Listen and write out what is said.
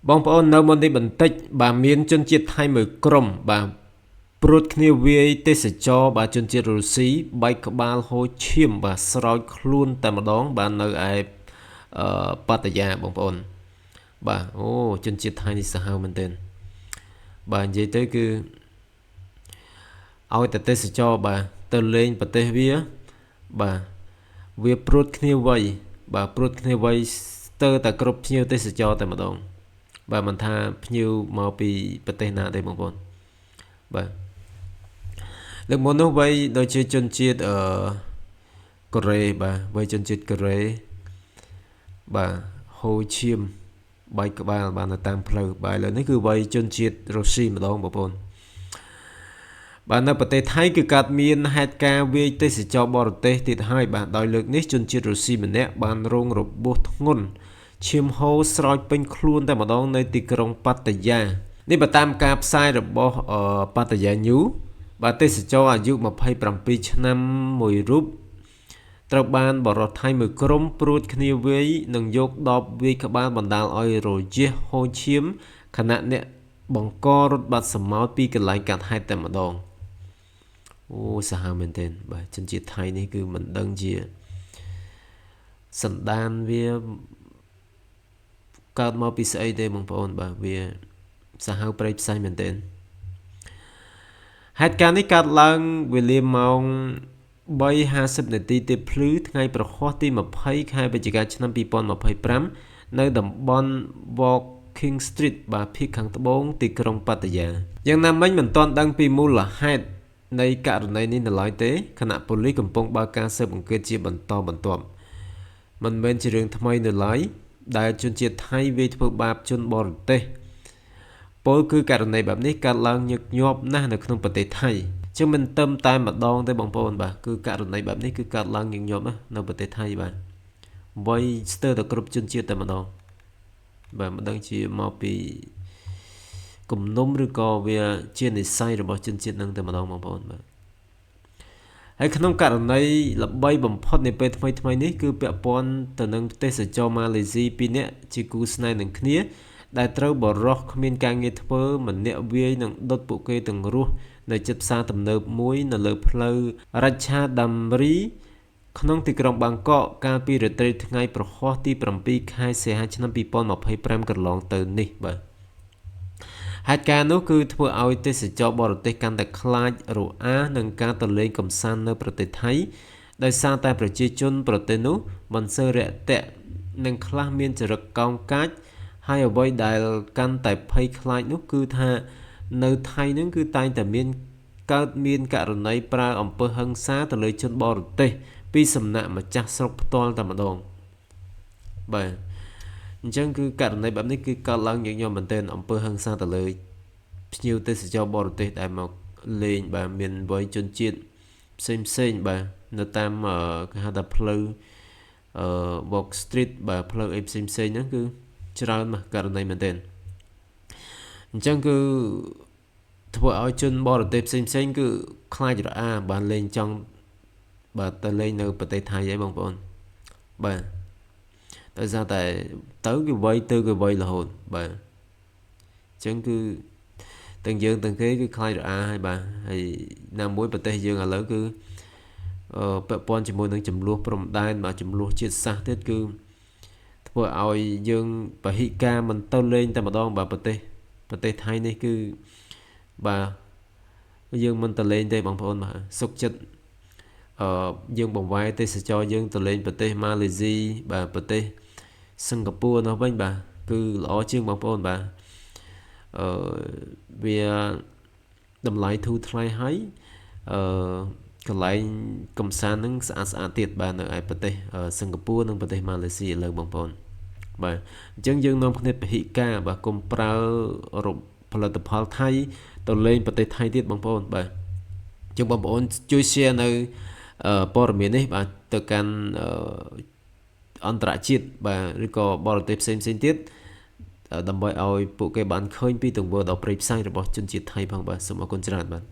បងប្អូននៅមុននេះបន្តិចបាទមានជនជាតិថៃមួយក្រុមបាទព្រួតគ្នាវាយទេសចរបាទជនជាតិរុស្ស៊ីបែកក្បាលហូរឈាមបាទស្រោចខ្លួនតែម្ដងបាទនៅឯប៉ាតាយាបងប្អូនបាទអូជនជាតិថៃនេះសាហាវមែនទែនបាទនិយាយទៅគឺឲ្យតែទេសចរបាទទៅលេងប្រទេសវាបាទវាព្រួតគ្នាវ័យបាទព្រួតគ្នាវ័យស្ទើរតែគ្រប់ភ្ញៀវទេសចរតែម្ដងបាទមិនថាភ្ញៀវមកពីប្រទេសណាទេបងប្អូនបាទលើកមុននោះវ័យដូចជាជនជាតិកូរ៉េបាទវ័យជនជាតិកូរ៉េបាទហូរឈាមបែកក្បាលបាទនៅតាមផ្លូវបាទឥឡូវនេះគឺវ័យជនជាតិរុស្ស៊ីម្ដងបងប្អូនបាទនៅប្រទេសថៃគឺកើតមានហេតុការណ៍វាយទេសចរបរទេសទៀតហើយបាទដោយលើកនេះជនជាតិរុស្ស៊ីម្នាក់បានរងរបួសធ្ងន់ឈាមហូរស្រោចពេញខ្លួនតែម្ដងនៅទីក្រុងប៉ាតាយានេះបើតាមការផ្សាយរបស់ប៉ាតាយា News បាទទេសចរអាយុ27ឆ្នាំមួយរូបត្រូវបានបរិសុទ្ធថៃមួយក្រុមព្រួតគ្នាវាយនិងយកដបវាយក្បាលបណ្ដាលឲ្យរយះហូរឈាមខណៈអ្នកបង្ករត់បាត់សម្ោតពីកន្លែងកាត់ហេតុតែម្ដងអូសាហាវមែនទែនបាទជនជាតិថៃនេះគឺមិនដឹងជាសន្តានវាកើតមកពីស្អីទេបងប្អូនបាទវាសាហាវព្រៃផ្សៃមែនទែនហេតុការណ៍នេះកើតឡើងវេលាម៉ោង3:50 នាទីទៀតភ្លឺថ្ងៃប្រហ័សទី20ខែវិច្ឆិកាឆ្នាំ2025នៅតំបន់ Walking Street បាទភាគខាងត្បូងទីក្រុងប៉ាតាយាយ៉ាងណាមិញមិនទាន់ដឹងពីមូលហេតុនៃករណីនេះនៅឡើយទេគណៈប៉ូលីសកំពុងបើកការស៊ើបអង្កេតជាបន្តបន្ទាប់មិនមែនជារឿងថ្មីនៅឡើយដែលជនជាតិថៃវាយធ្វើបាបជនបរទេសពលគឺករណីបែបនេះកើតឡើងញឹកញាប់ណាស់នៅក្នុងប្រទេសថៃchứមិនត្រឹមតែម្ដងទេបងប្អូនបាទគឺករណីបែបនេះគឺកើតឡើងញឹកញាប់ណាស់នៅប្រទេសថៃបាទវ័យស្ទើរតែគ្រប់ជនជាតិតែម្ដងបាទមិនដឹងជាមកពីគំនុំឬក៏វាជានិស្ស័យរបស់ជនជាតិនឹងតែម្ដងបងប្អូនបាទហើយក្នុងករណីល្បីបំផុតនាពេលថ្មីនេះគឺពាក់ព័ន្ធទៅនឹងទេសចរម៉ាឡេស៊ី2នាក់ជាគូស្នេហ៍នឹងគ្នាដែលត្រូវបរោះគ្មានការងារធ្វើម្នាក់វាយនឹងដុតពួកគេទាំងរស់នៅជិតផ្សារទំនើបមួយនៅលើផ្លូវរ៉ាឆាដាំរីក្នុងទីក្រុងបាងកកកាលពីរាត្រីថ្ងៃប្រហ័សទី7ខែសីហាឆ្នាំ2025កន្លងទៅនេះបាទហេតុការណ៍នោះគឺធ្វើឲ្យទេសចរបរទេសកាន់តែខ្លាចរអានឹងការទៅលេងកម្សាន្តនៅប្រទេសថៃដោយសារតែប្រជាជនប្រទេសនោះមិនសូវរាក់ទាក់និងខ្លះមានចរិតកោងកាចហើយអ្វីដែលកាន់តែភ័យខ្លាចនោះគឺថានៅថៃនឹងគឺតែងតែមានករណីប្រើអំពើហិង្សាទៅលើជនបរទេសពីសំណាក់ម្ចាស់ស្រុកផ្ទាល់តែម្ដងបាទអញ្ចឹងគឺករណីបែបនេះគឺកើតឡើងញឹកញាប់មែនទែនអំពើហិង្សាទៅលើភ្ញៀវទេសចរបរទេសដែលមកលេងបាទមានវ័យជនជាតិផ្សេងបាទនៅតាមគេហៅថាផ្លូវWalk Street បាទផ្លូវអីផ្សេងហ្នឹងគឺច្រើនមកករណីមែនទែនអញ្ចឹងគឺធ្វើឲ្យជនបរទេសផ្សេងគឺខ្លាចរអាបានលេងចង់បាទទៅលេងនៅប្រទេសថៃហើយបងប្អូនបាទដោយសារតែទៅគឺវ័យរហូតបាទអញ្ចឹងគឺទាំងយើងទាំងគេគឺខ្លាចរអាហើយបាទហើយណាមួយប្រទេសយើងឥឡូវគឺពាក់ព័ន្ធជាមួយនឹងចំនួនព្រំដែនបាទចំនួនជាតិសាសន៍ទៀតគឺធ្វើឲ្យយើងពហិការមិនទៅលេងតែម្ដងបាទប្រទេសថៃនេះគឺបាទយើងមិនទៅលេងទេបងប្អូនបាទសុខចិត្តយើងបង្វែរទេសចរយើងទៅលេងប្រទេសម៉ាឡេស៊ីបាទប្រទេសសិង្ហបុរីនោះវិញបាទគឺល្អជាងបងប្អូនបាទវាតម្លៃធូរថ្លៃហើយកន្លែងកំសាន្តនឹងស្អាតទៀតបាទនៅឯប្រទេសសិង្ហបុរីនិងប្រទេសម៉ាឡេស៊ីឥឡូវបងប្អូនបាទអញ្ចឹងយើងនាំគ្នាពហិការបាទកុំប្រើផលិតផលថៃទៅលេងប្រទេសថៃទៀតបងប្អូនបាទអញ្ចឹងបងប្អូនជួយ share នៅព័ត៌មាននេះបាទទៅកាន់អន្តរជាតិបាទឬក៏បរទេសផ្សេងទៀតដើម្បីឲ្យពួកគេបានឃើញពីទង្វើដ៏ព្រៃផ្សៃរបស់ជនជាតិថៃផងបាទសូមអរគុណច្រើនបាទ